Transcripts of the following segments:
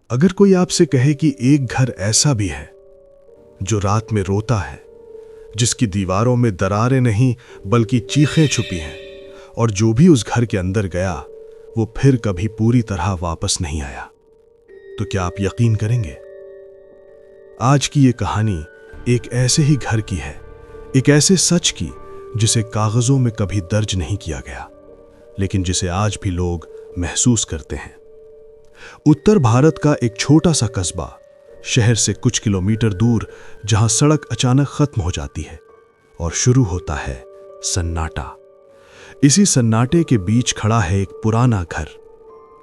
अगर कोई आपसे कहे कि एक घर ऐसा भी है जो रात में रोता है, जिसकी दीवारों में दरारें नहीं बल्कि चीखें छुपी हैं, और जो भी उस घर के अंदर गया वो फिर कभी पूरी तरह वापस नहीं आया, तो क्या आप यकीन करेंगे? आज की ये कहानी एक ऐसे ही घर की है, एक ऐसे सच की जिसे कागजों में कभी दर्ज नहीं किया गया, लेकिन जिसे आज भी लोग महसूस करते हैं। उत्तर भारत का एक छोटा सा कस्बा, शहर से कुछ किलोमीटर दूर, जहां सड़क अचानक खत्म हो जाती है और शुरू होता है सन्नाटा। इसी सन्नाटे के बीच खड़ा है एक पुराना घर,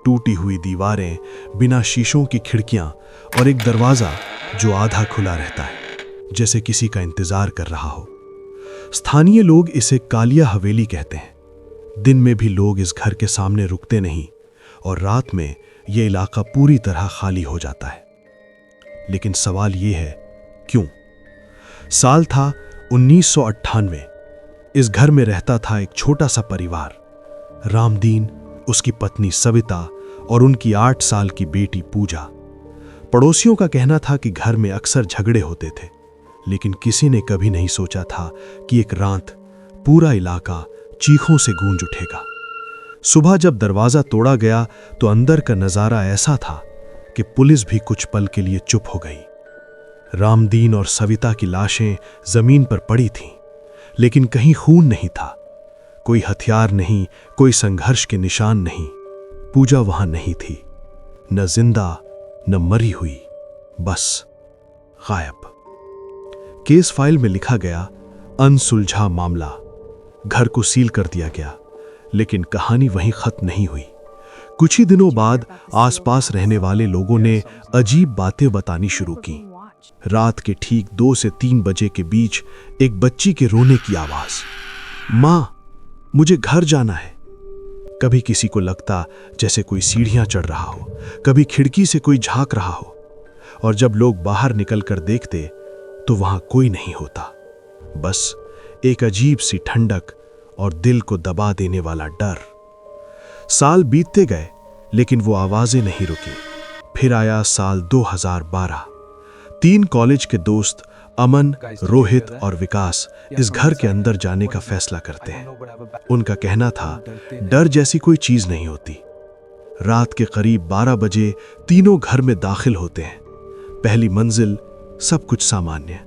टूटी हुई दीवारें, बिना शीशों की खिड़कियां और एक दरवाजा जो आधा खुला रहता है, जैसे किसी का इंतजार कर रहा हो। स्थानीय लोग इसे कालिया हवेली कहते हैं। दिन में भी लोग इस घर के सामने रुकते नहीं और रात में यह इलाका पूरी तरह खाली हो जाता है। लेकिन सवाल यह है, क्यों? साल था 1998। इस घर में रहता था एक छोटा सा परिवार, रामदीन, उसकी पत्नी सविता और उनकी 8 साल की बेटी पूजा। पड़ोसियों का कहना था कि घर में अक्सर झगड़े होते थे, लेकिन किसी ने कभी नहीं सोचा था कि एक रात पूरा इलाका चीखों से गूंज उठेगा। सुबह जब दरवाजा तोड़ा गया तो अंदर का नजारा ऐसा था कि पुलिस भी कुछ पल के लिए चुप हो गई। रामदीन और सविता की लाशें जमीन पर पड़ी थीं, लेकिन कहीं खून नहीं था, कोई हथियार नहीं, कोई संघर्ष के निशान नहीं। पूजा वहां नहीं थी, न जिंदा न मरी हुई, बस गायब। केस फाइल में लिखा गया, अनसुलझा मामला। घर को सील कर दिया गया, लेकिन कहानी वहीं खत्म नहीं हुई। कुछ ही दिनों बाद आसपास रहने वाले लोगों ने अजीब बातें बतानी शुरू की। रात के ठीक 2 से 3 बजे के बीच एक बच्ची के रोने की आवाज, मां, मुझे घर जाना है। कभी किसी को लगता जैसे कोई सीढ़ियां चढ़ रहा हो, कभी खिड़की से कोई झांक रहा हो, और जब लोग बाहर निकलकर देखते तो वहां कोई नहीं होता, बस एक अजीब सी ठंडक और दिल को दबा देने वाला डर। साल बीतते गए, लेकिन वो आवाजें नहीं रुकी। फिर आया साल 2012। 3 कॉलेज के दोस्त अमन, रोहित और विकास इस घर के अंदर जाने का फैसला करते हैं। उनका कहना था, डर जैसी कोई चीज नहीं होती। रात के करीब 12 बजे तीनों घर में दाखिल होते हैं। पहली मंजिल सब कुछ सामान्य।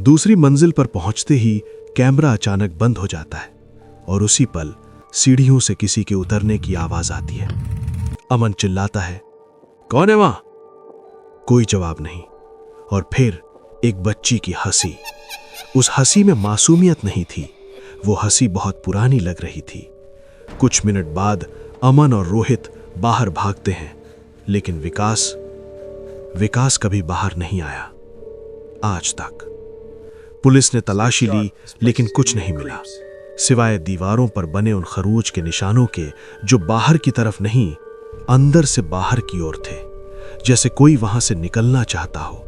दूसरी मंजिल पर पहुंचते ही कैमरा अचानक बंद हो जाता है और उसी पल सीढ़ियों से किसी के उतरने की आवाज आती है। अमन चिल्लाता है, कौन है वहां? कोई जवाब नहीं। और फिर एक बच्ची की हंसी। उस हंसी में मासूमियत नहीं थी, वो हंसी बहुत पुरानी लग रही थी। कुछ मिनट बाद अमन और रोहित बाहर भागते हैं, लेकिन विकास कभी बाहर नहीं आया, आज तक। पुलिस ने तलाशी ली, लेकिन कुछ नहीं मिला, सिवाय दीवारों पर बने उन खरोच के निशानों के जो बाहर की तरफ नहीं, अंदर से बाहर की ओर थे, जैसे कोई वहां से निकलना चाहता हो।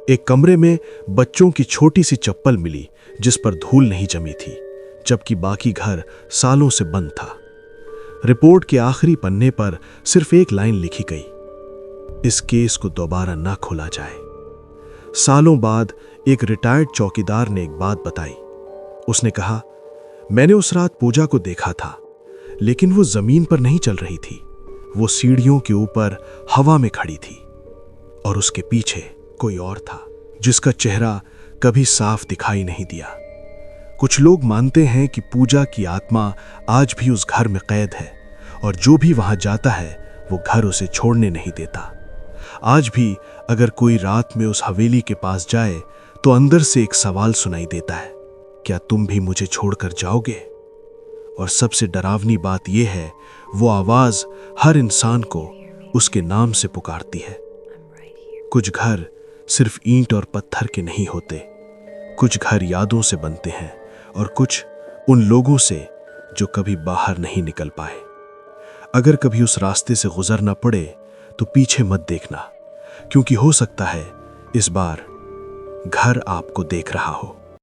एक कमरे में बच्चों की छोटी सी चप्पल मिली, जिस पर धूल नहीं जमी थी, जबकि बाकी घर सालों से बंद था। रिपोर्ट के आखिरी पन्ने पर सिर्फ एक लाइन लिखी गई, इस केस को दोबारा ना खोला जाए। सालों बाद एक रिटायर्ड चौकीदार ने एक बात बताई। उसने कहा, मैंने उस रात पूजा को देखा था, लेकिन वो जमीन पर नहीं चल रही थी, वो सीढ़ियों के ऊपर हवा में खड़ी थी, और उसके पीछे कोई और था, जिसका चेहरा कभी साफ दिखाई नहीं दिया। कुछ लोग मानते हैं कि पूजा की आत्मा आज भी उस घर में कैद है, और जो भी वहां जाता है वो घर उसे छोड़ने नहीं देता। आज भी अगर कोई रात में उस हवेली के पास जाए तो अंदर से एक सवाल सुनाई देता है, क्या तुम भी मुझे छोड़कर जाओगे? और सबसे डरावनी बात यह है, वो आवाज हर इंसान को उसके नाम से पुकारती है। कुछ घर सिर्फ ईंट और पत्थर के नहीं होते, कुछ घर यादों से बनते हैं, और कुछ उन लोगों से जो कभी बाहर नहीं निकल पाए। अगर कभी उस रास्ते से गुजरना पड़े तो पीछे मत देखना, क्योंकि हो सकता है इस बार घर आपको देख रहा हो।